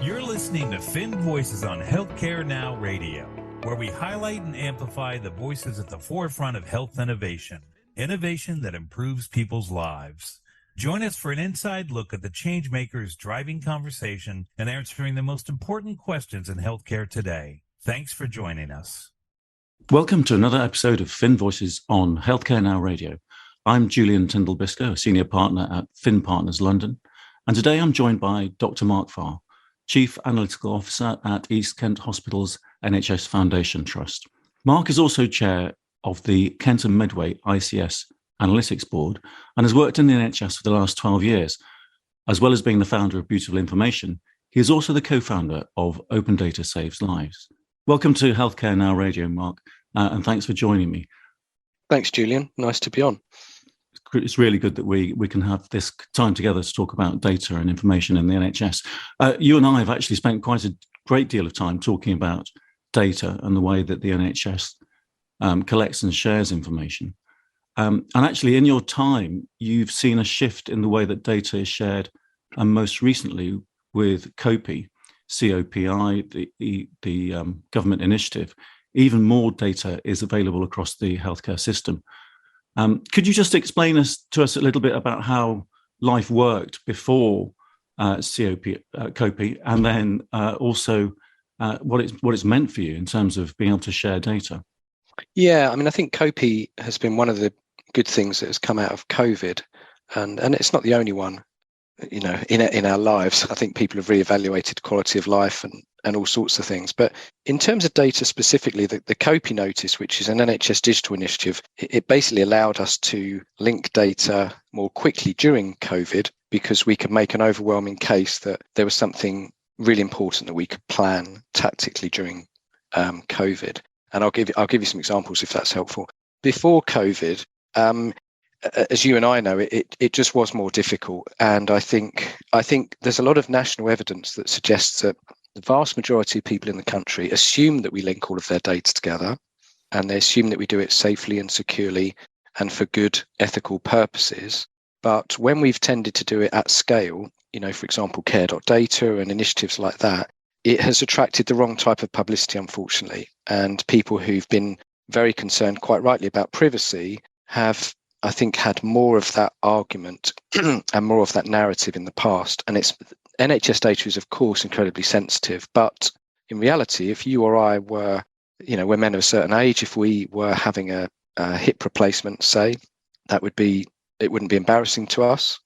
You're listening to Finn Voices on Healthcare Now Radio, where we highlight and amplify the voices at the forefront of health innovation that improves people's lives. Join us for an inside look at the change makers driving conversation and answering the most important questions in healthcare today. Thanks for joining us. Welcome to another episode of Finn Voices on Healthcare Now Radio. I'm Julian Tyndall-Biscoe, a senior partner at Finn Partners London, and today I'm joined by Dr. Mark Farr, Chief Analytical Officer at East Kent Hospital's NHS Foundation Trust. Mark is also chair of the Kent and Medway ICS Analytics Board and has worked in the NHS for the last 12 years. As well as being the founder of Beautiful Information, he is also the co-founder of Open Data Saves Lives. Welcome to Healthcare Now Radio, Mark, and thanks for joining me. Thanks, Julian. Nice to be on. It's really good that we can have this time together to talk about data and information in the NHS. You and I have actually spent quite a great deal of time talking about data and the way that the NHS collects and shares information. And actually, in your time, you've seen a shift in the way that data is shared, and most recently with COPI, the government initiative. Even more data is available across the healthcare system. Could you just explain to us a little bit about how life worked before COPI, and then also what it's meant for you in terms of being able to share data? Yeah, I mean, I think COPI has been one of the good things that has come out of COVID, and it's not the only one. You know, in our lives, I think people have reevaluated quality of life and all sorts of things. But in terms of data specifically, the COPI notice, which is an NHS digital initiative, it basically allowed us to link data more quickly during COVID because we could make an overwhelming case that there was something really important that we could plan tactically during COVID. And I'll give you some examples if that's helpful. Before COVID, as you and I know, it just was more difficult. And I think there's a lot of national evidence that suggests that the vast majority of people in the country assume that we link all of their data together, and they assume that we do it safely and securely and for good ethical purposes. But when we've tended to do it at scale, you know, for example, care.data and initiatives like that, it has attracted the wrong type of publicity, unfortunately. And people who've been very concerned, quite rightly, about privacy have, I think, had more of that argument and more of that narrative in the past. And NHS data is, of course, incredibly sensitive. But in reality, if you or I were, we're men of a certain age, if we were having a hip replacement, say, it wouldn't be embarrassing to us.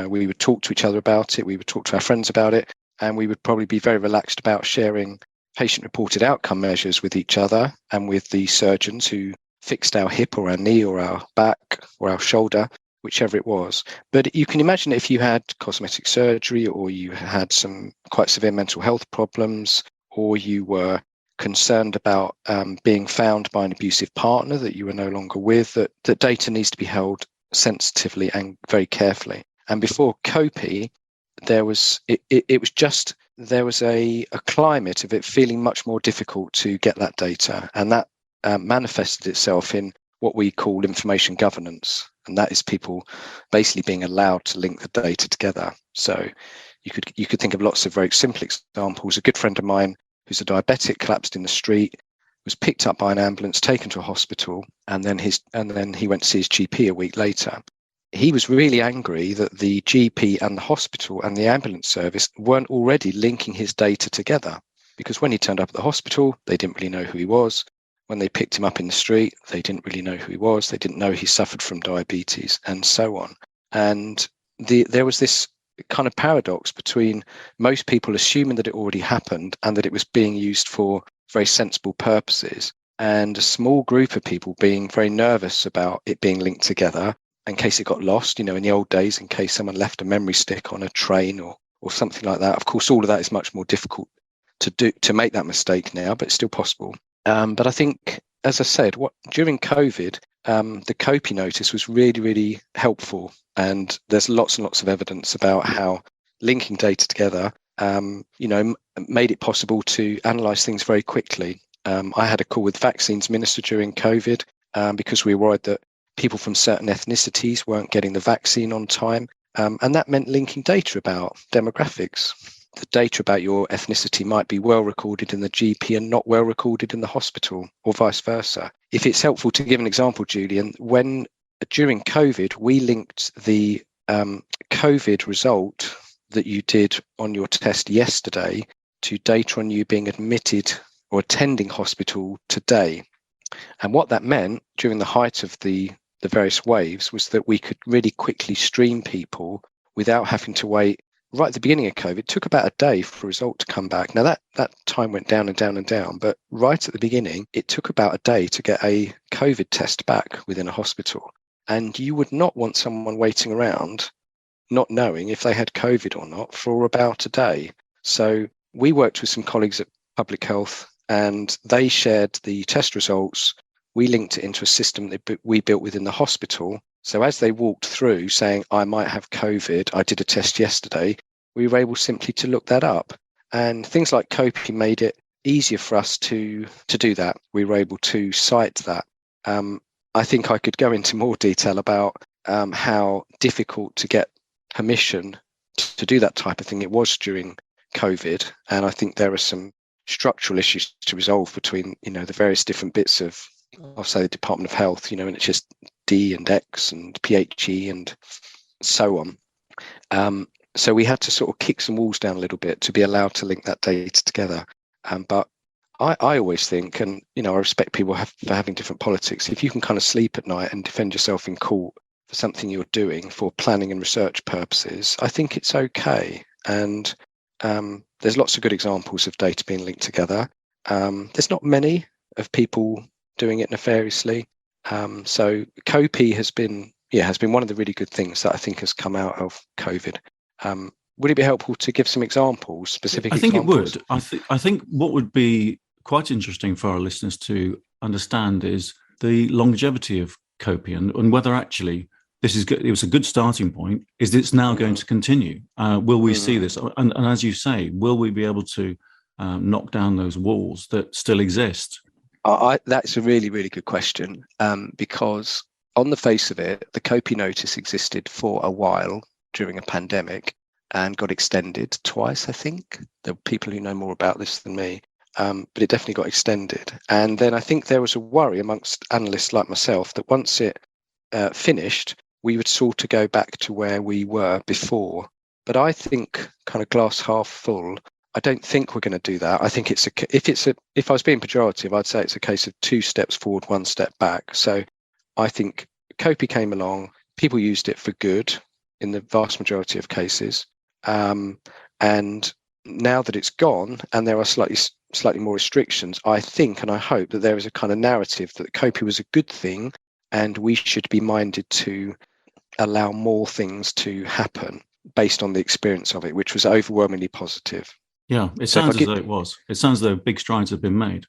We would talk to each other about it. We would talk to our friends about it. And we would probably be very relaxed about sharing patient-reported outcome measures with each other and with the surgeons who fixed our hip or our knee or our back or our shoulder, whichever it was. But you can imagine if you had cosmetic surgery, or you had some quite severe mental health problems, or you were concerned about being found by an abusive partner that you were no longer with, that data needs to be held sensitively and very carefully. And before COPI, there was a climate of it feeling much more difficult to get that data, and that manifested itself in what we call information governance, and that is people basically being allowed to link the data together. So you could think of lots of very simple examples. A good friend of mine who's a diabetic collapsed in the street, was picked up by an ambulance, taken to a hospital, and then he went to see his GP a week later. He was really angry that the GP and the hospital and the ambulance service weren't already linking his data together, because when he turned up at the hospital, they didn't really know who he was. When they picked him up in the street, they didn't really know who he was. They didn't know he suffered from diabetes and so on. And there was this kind of paradox between most people assuming that it already happened and that it was being used for very sensible purposes, and a small group of people being very nervous about it being linked together in case it got lost, in the old days, in case someone left a memory stick on a train or something like that. Of course, all of that is much more difficult to make that mistake now, but it's still possible. But I think, as I said, during COVID, the COPI notice was really, really helpful. And there's lots and lots of evidence about how linking data together, made it possible to analyse things very quickly. I had a call with vaccines minister during COVID because we were worried that people from certain ethnicities weren't getting the vaccine on time. And that meant linking data about demographics. the data about your ethnicity might be well recorded in the GP and not well recorded in the hospital, or vice versa. If it's helpful to give an example, Julian, when during COVID, we linked the COVID result that you did on your test yesterday to data on you being admitted or attending hospital today. And what that meant during the height of the various waves was that we could really quickly stream people without having to wait. Right at the beginning of COVID, it took about a day for a result to come back. Now that time went down and down and down, but right at the beginning, it took about a day to get a COVID test back within a hospital. And you would not want someone waiting around not knowing if they had COVID or not for about a day. So we worked with some colleagues at Public Health and they shared the test results. We linked it into a system that we built within the hospital. So as they walked through saying, I might have COVID, I did a test yesterday, we were able simply to look that up. And things like COPE made it easier for us to do that. We were able to cite that. I think I could go into more detail about how difficult to get permission to do that type of thing it was during COVID. And I think there are some structural issues to resolve between, the various different bits of, I'll say, the Department of Health, and it's just D and X and PHE and so on. So we had to sort of kick some walls down a little bit to be allowed to link that data together. But I always think, and I respect people for having different politics. If you can kind of sleep at night and defend yourself in court for something you're doing for planning and research purposes, I think it's okay. And there's lots of good examples of data being linked together. There's not many of people doing it nefariously. So COPE has been one of the really good things that I think has come out of COVID. Would it be helpful to give some examples, specific examples? It would. I think what would be quite interesting for our listeners to understand is the longevity of COPE and whether actually it was a good starting point. Is it's now going to continue? Will we see this? And as you say, will we be able to knock down those walls that still exist? That's a really, really good question, because on the face of it, the COPE notice existed for a while during a pandemic and got extended twice, I think. There are people who know more about this than me, but it definitely got extended. And then I think there was a worry amongst analysts like myself that once it finished, we would sort of go back to where we were before. But I think, kind of glass half full, I don't think we're going to do that. I think if I was being pejorative, I'd say it's a case of 2 steps forward, 1 step back. So I think COPE came along, people used it for good in the vast majority of cases. And now that it's gone and there are slightly more restrictions, I think and I hope that there is a kind of narrative that COPE was a good thing and we should be minded to allow more things to happen based on the experience of it, which was overwhelmingly positive. Yeah, it sounds as though it was. It sounds as though big strides have been made.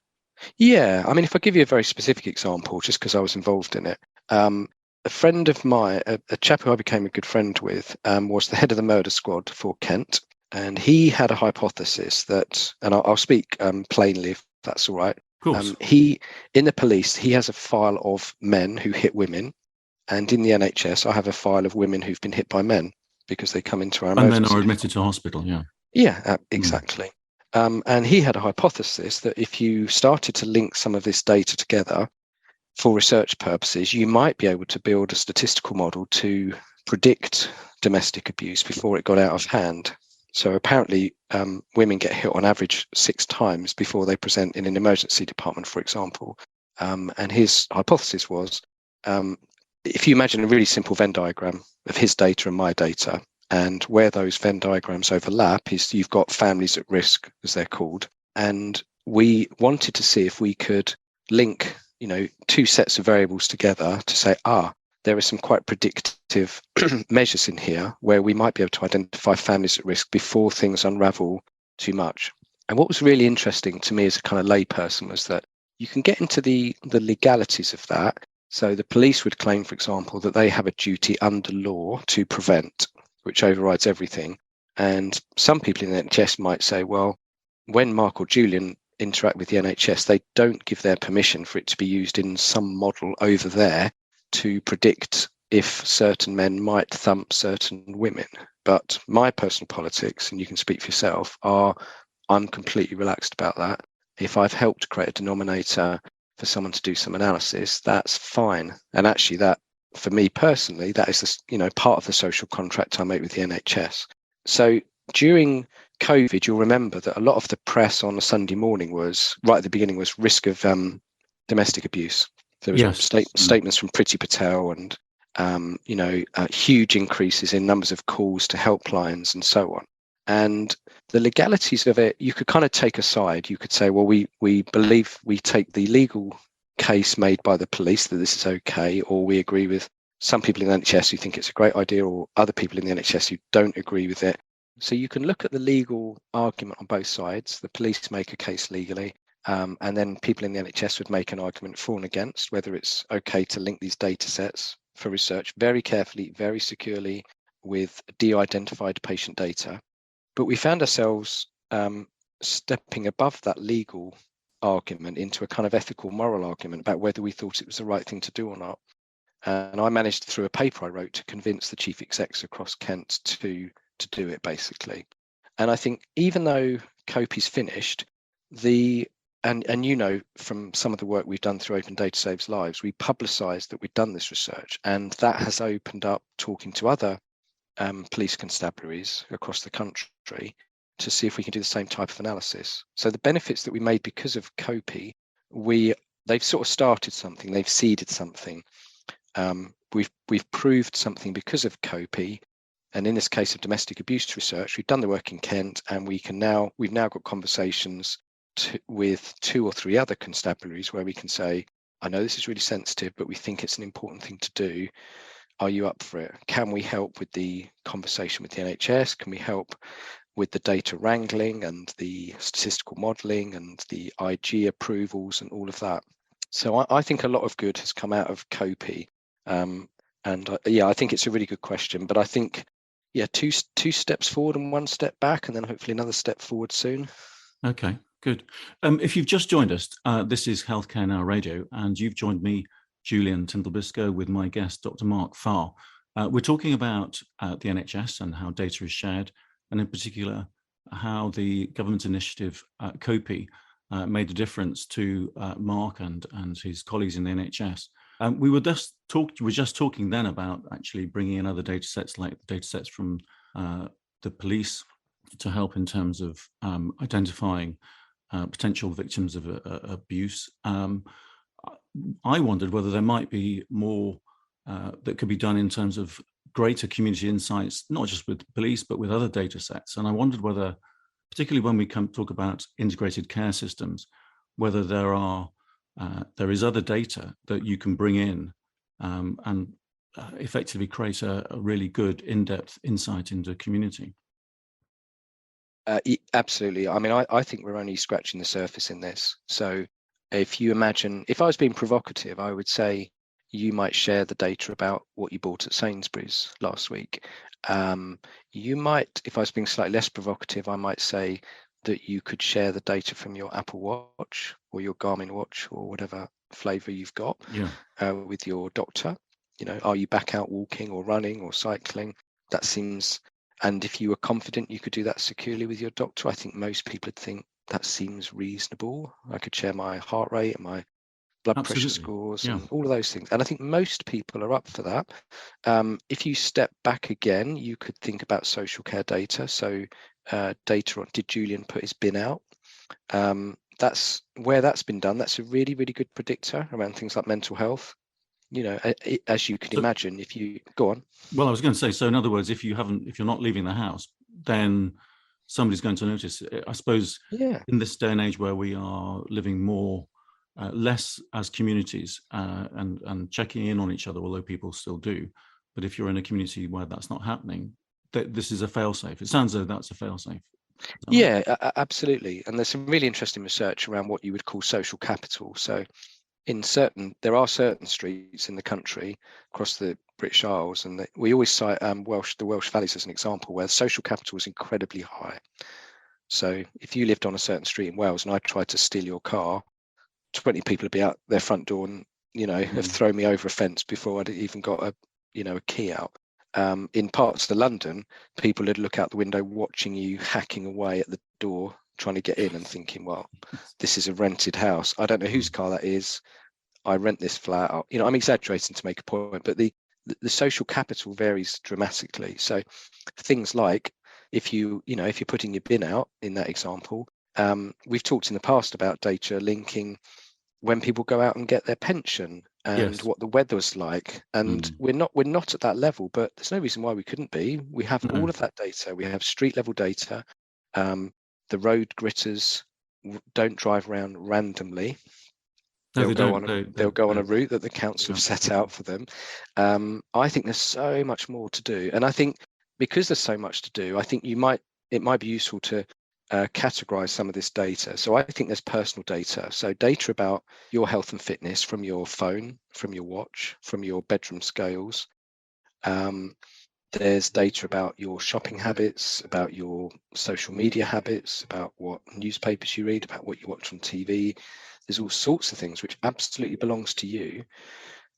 Yeah, I mean, if I give you a very specific example, just because I was involved in it, a friend of mine, a chap who I became a good friend with, was the head of the murder squad for Kent. And he had a hypothesis that, and I'll speak plainly if that's all right. Of course. In the police, he has a file of men who hit women. And in the NHS, I have a file of women who've been hit by men because they come into our emergency. And then are admitted to hospital, yeah. Yeah, exactly. And he had a hypothesis that if you started to link some of this data together for research purposes, you might be able to build a statistical model to predict domestic abuse before it got out of hand. So apparently women get hit on average 6 times before they present in an emergency department, for example. And his hypothesis was, if you imagine a really simple Venn diagram of his data and my data, and where those Venn diagrams overlap is you've got families at risk, as they're called. And we wanted to see if we could link, 2 sets of variables together to say, there are some quite predictive measures in here where we might be able to identify families at risk before things unravel too much. And what was really interesting to me as a kind of layperson was that you can get into the legalities of that. So the police would claim, for example, that they have a duty under law to prevent, which overrides everything. And some people in the NHS might say, well, when Mark or Julian interact with the NHS, they don't give their permission for it to be used in some model over there to predict if certain men might thump certain women. But my personal politics, and you can speak for yourself, are I'm completely relaxed about that. If I've helped create a denominator for someone to do some analysis, that's fine. And actually that, for me personally, that is part of the social contract I make with the NHS. So during COVID, you'll remember that a lot of the press on a Sunday morning was, right at the beginning, was risk of domestic abuse. There was statements from Priti Patel and huge increases in numbers of calls to helplines and so on. And the legalities of it, you could kind of take aside. You could say, well, we believe we take the legal case made by the police that this is okay, or we agree with some people in the NHS who think it's a great idea, or other people in the NHS who don't agree with it. So you can look at the legal argument on both sides. The police make a case legally, and then people in the NHS would make an argument for and against whether it's okay to link these data sets for research very carefully, very securely with de-identified patient data. But we found ourselves stepping above that legal argument into a kind of ethical, moral argument about whether we thought it was the right thing to do or not. And I managed, through a paper I wrote, to convince the chief execs across Kent to do it, basically. And I think even though COPI's finished, and you know, from some of the work we've done through Open Data Saves Lives, we publicised that we'd done this research, and that has opened up talking to other police constabularies across the country to see if we can do the same type of analysis. So the benefits that we made because of COPI, they've sort of started something, they've seeded something. We've proved something because of COPI, and in this case of domestic abuse research, we've done the work in Kent, and we've now got conversations with 2 or 3 other constabularies where we can say, I know this is really sensitive, but we think it's an important thing to do. Are you up for it? Can we help with the conversation with the NHS? Can we help with the data wrangling and the statistical modelling and the IG approvals and all of that? So I think a lot of good has come out of COPI. I think it's a really good question. But I think, two steps forward and 1 step back, and then hopefully another step forward soon. Okay, good. If you've just joined us, this is Healthcare Now Radio, and you've joined me, Julian Tyndall-Biscoe, with my guest, Dr. Mark Farr. We're talking about the NHS and how data is shared, and in particular, how the government initiative COPI made a difference to Mark and his colleagues in the NHS. We were just talking then about actually bringing in other data sets, like the data sets from the police, to help in terms of identifying potential victims of abuse. I wondered whether there might be more that could be done in terms of greater community insights, not just with police, but with other data sets. And I wondered whether, particularly when we talk about integrated care systems, whether there is other data that you can bring in and effectively create a really good in-depth insight into the community. Absolutely. I mean, I think we're only scratching the surface in this. So if you imagine, if I was being provocative, I would say you might share the data about what you bought at Sainsbury's last week. You might, if I was being slightly less provocative, I might say that you could share the data from your Apple Watch or your Garmin watch or whatever flavor you've got with your doctor. You know, are you back out walking or running or cycling? That seems, and if you were confident you could do that securely with your doctor, I think most people would think that seems reasonable. I could share my heart rate and my blood pressure scores and all of those things. And I think most people are up for that. If you step back again, you could think about social care data. So data on, did Julian put his bin out? That's where that's been done. That's a really, really good predictor around things like mental health. You know, as you can imagine, if you go on. Well, I was going to say, so in other words, if you're not leaving the house, then somebody's going to notice. I suppose in this day and age where we are living less as communities and checking in on each other, although people still do. But if you're in a community where that's not happening, this is a fail-safe. It sounds as though that's a fail-safe. Yeah, absolutely. And there's some really interesting research around what you would call social capital. So there are certain streets in the country across the British Isles, and we always cite the Welsh Valleys as an example, where social capital is incredibly high. So if you lived on a certain street in Wales and I tried to steal your car, 20 people would be out their front door and, have thrown me over a fence before I'd even got a key out. In parts of London, people would look out the window watching you hacking away at the door, trying to get in and thinking, well, this is a rented house. I don't know whose car that is. I rent this flat. I'm exaggerating to make a point, but the social capital varies dramatically. So things like if you're putting your bin out in that example, we've talked in the past about data linking when people go out and get their pension and what the weather's like. And we're not at that level, but there's no reason why we couldn't be. We have all of that data. We have street level data. The road gritters don't drive around randomly. They'll go on a route that the council have set out for them. I think there's so much more to do. And I think because there's so much to do, I think it might be useful to categorize some of this data. So I think there's personal data. So data about your health and fitness from your phone, from your watch, from your bedroom scales. There's data about your shopping habits, about your social media habits, about what newspapers you read, about what you watch on TV. There's all sorts of things which absolutely belongs to you,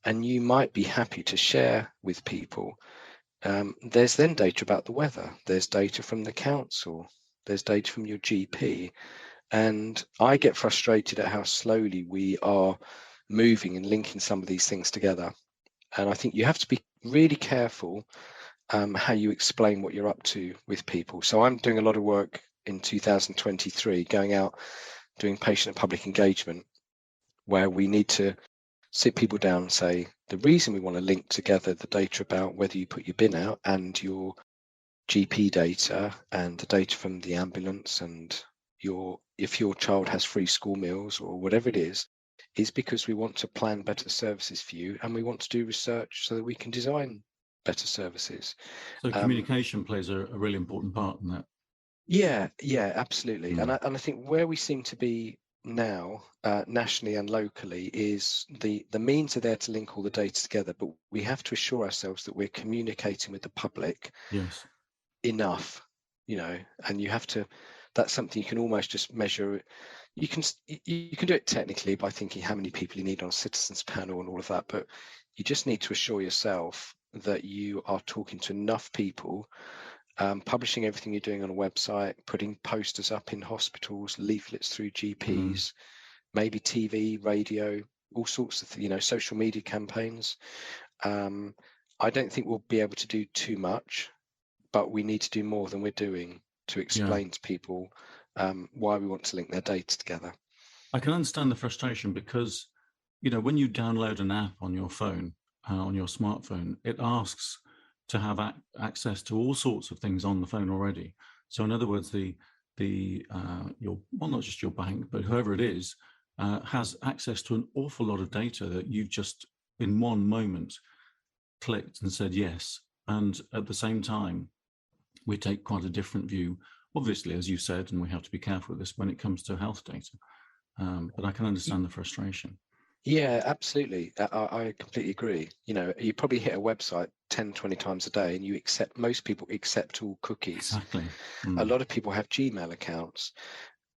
and you might be happy to share with people. There's then data about the weather. There's data from the council. There's data from your GP. And I get frustrated at how slowly we are moving and linking some of these things together. And I think you have to be really careful how you explain what you're up to with people. So I'm doing a lot of work in 2023, going out, doing patient and public engagement, where we need to sit people down and say, the reason we want to link together the data about whether you put your bin out and your GP data and the data from the ambulance and if your child has free school meals or whatever it is because we want to plan better services for you, and we want to do research so that we can design better services. So communication plays a really important part in that. Yeah, absolutely. And I think where we seem to be now, nationally and locally, is the means are there to link all the data together, but we have to assure ourselves that we're communicating with the public enough, and you have to, that's something you can almost just measure. You can do it technically by thinking how many people you need on a citizens panel and all of that, but you just need to assure yourself that you are talking to enough people, publishing everything you're doing on a website, putting posters up in hospitals, leaflets through GPs, maybe TV, radio, all sorts of social media campaigns. I don't think we'll be able to do too much, but we need to do more than we're doing to explain to people why we want to link their data together. I can understand the frustration because, when you download an app on your phone, on your smartphone, it asks to have access to all sorts of things on the phone already. So in other words, not just your bank, but whoever it is, has access to an awful lot of data that you've just in one moment clicked and said yes. And at the same time, we take quite a different view, obviously, as you said, and we have to be careful with this when it comes to health data. But I can understand the frustration. Yeah, absolutely. I completely agree. You probably hit a website 10, 20 times a day, and most people accept all cookies. Exactly. A lot of people have Gmail accounts.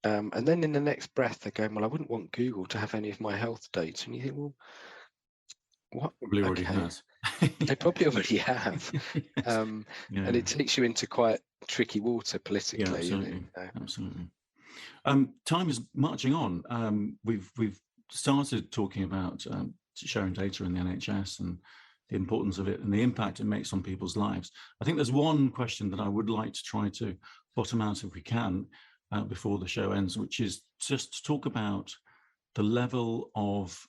And then in the next breath, they're going, well, I wouldn't want Google to have any of my health data. And you think, well, what? Probably already has. They probably already have. Yes. And it takes you into quite tricky water politically. Yeah, absolutely. Absolutely. Time is marching on. We've started talking about sharing data in the NHS and the importance of it and the impact it makes on people's lives. I think there's one question that I would like to try to bottom out if we can before the show ends, which is just to talk about the level of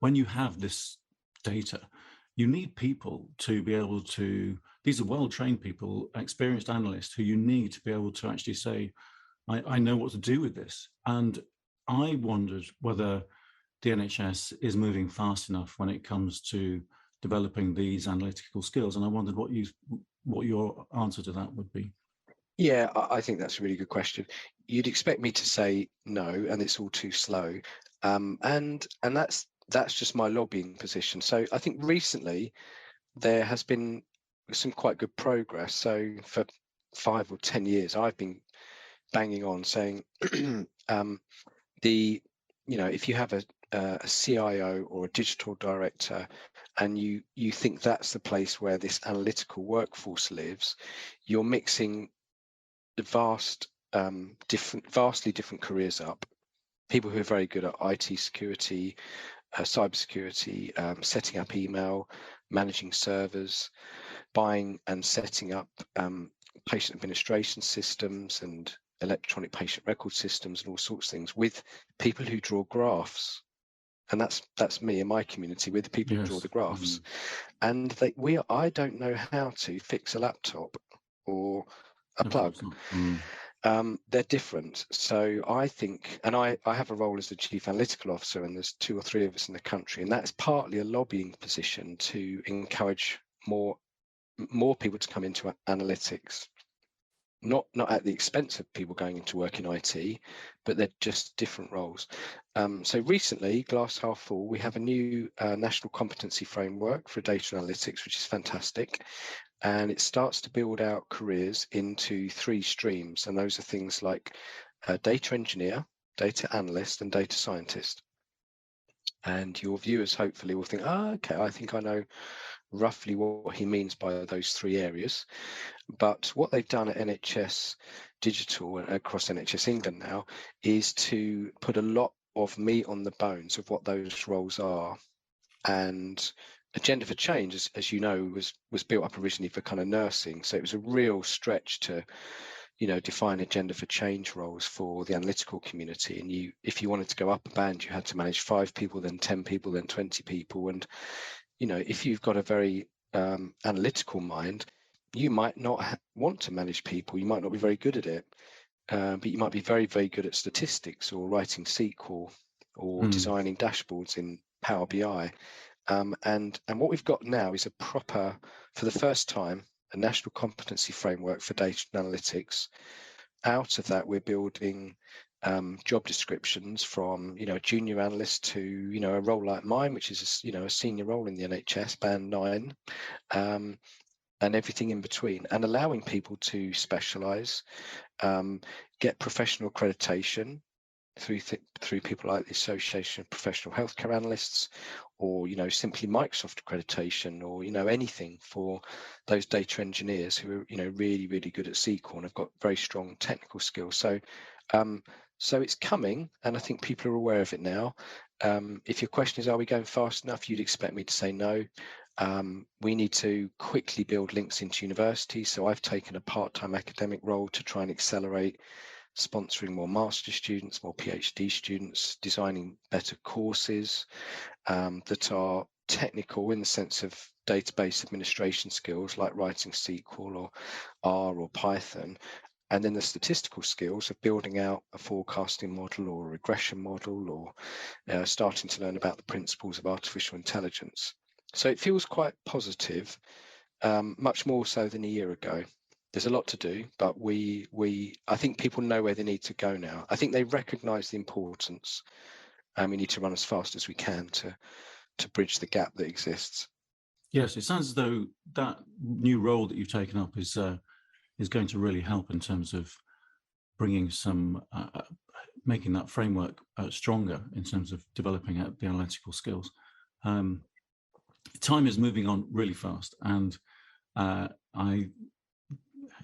when you have this data, you need people to be able to, these are well-trained people, experienced analysts who you need to be able to actually say, I know what to do with this. And I wondered whether the NHS is moving fast enough when it comes to developing these analytical skills. And I wondered what your answer to that would be. Yeah, I think that's a really good question. You'd expect me to say no, and it's all too slow. And that's just my lobbying position. So I think recently there has been some quite good progress. So for 5 or 10 years, I've been banging on saying if you have a CIO or a digital director, and you think that's the place where this analytical workforce lives, you're mixing the vastly different careers up. People who are very good at IT security, cybersecurity, setting up email, managing servers, buying and setting up patient administration systems and electronic patient record systems and all sorts of things, with people who draw graphs. And that's me in my community, with the people who draw the graphs. And I don't know how to fix a laptop or a plug. They're different. So I think, and I have a role as the chief analytical officer, and there's 2 or 3 of us in the country, and that's partly a lobbying position to encourage more people to come into analytics. Not at the expense of people going into work in IT, but they're just different roles. So recently, glass half full, we have a new national competency framework for data analytics, which is fantastic. And it starts to build out careers into 3 streams. And those are things like data engineer, data analyst, and data scientist. And your viewers hopefully will think, okay, I think I know roughly what he means by those 3 areas. But what they've done at NHS Digital and across NHS England now is to put a lot of meat on the bones of what those roles are. And Agenda for Change, as you know, was built up originally for kind of nursing. So it was a real stretch to, define Agenda for Change roles for the analytical community. And if you wanted to go up a band, you had to manage 5 people, then 10 people, then 20 people. And, if you've got a very analytical mind, you might not want to manage people. You might not be very good at it, but you might be very, very good at statistics or writing SQL or designing dashboards in Power BI. And what we've got now is a proper, for the first time, a national competency framework for data analytics. Out of that, we're building job descriptions from, a junior analyst to, a role like mine, which is, a senior role in the NHS, band 9, and everything in between, and allowing people to specialise, get professional accreditation through people like the Association of Professional Healthcare Analysts, or simply Microsoft accreditation, or anything for those data engineers who are really, really good at SQL and have got very strong technical skills. So it's coming, and I think people are aware of it now. If your question is, are we going fast enough, you'd expect me to say no. We need to quickly build links into universities. So I've taken a part-time academic role to try and accelerate sponsoring more master students, more PhD students, designing better courses that are technical in the sense of database administration skills like writing SQL or R or Python, and then the statistical skills of building out a forecasting model or a regression model, or starting to learn about the principles of artificial intelligence. So it feels quite positive, much more so than a year ago. There's a lot to do, but I think people know where they need to go now. I think they recognise the importance, and we need to run as fast as we can to bridge the gap that exists. Yes, it sounds as though that new role that you've taken up is going to really help in terms of bringing some, making that framework stronger in terms of developing the analytical skills. Time is moving on really fast, and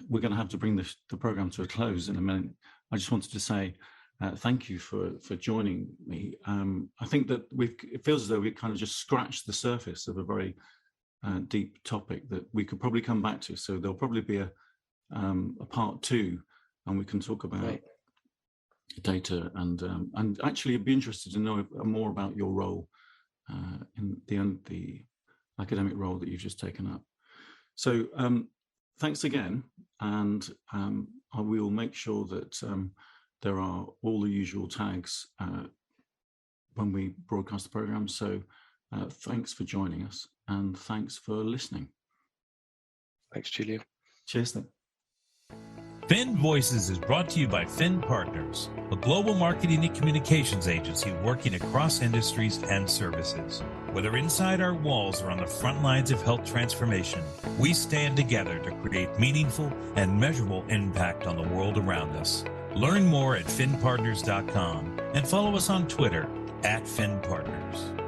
we're going to have to bring the program to a close in a minute. I just wanted to say thank you for joining me. I think that it feels as though we kind of just scratched the surface of a very deep topic that we could probably come back to. So there'll probably be a part 2, and we can talk about data and actually I'd be interested to know more about your role in the academic role that you've just taken up. So thanks again, and I will make sure that there are all the usual tags when we broadcast the program. So thanks for joining us, and thanks for listening. Thanks, Julian. Cheers then. Fin Voices is brought to you by Fin Partners, a global marketing and communications agency working across industries and services. Whether inside our walls or on the front lines of health transformation, we stand together to create meaningful and measurable impact on the world around us. Learn more at finpartners.com and follow us on Twitter at Finn Partners.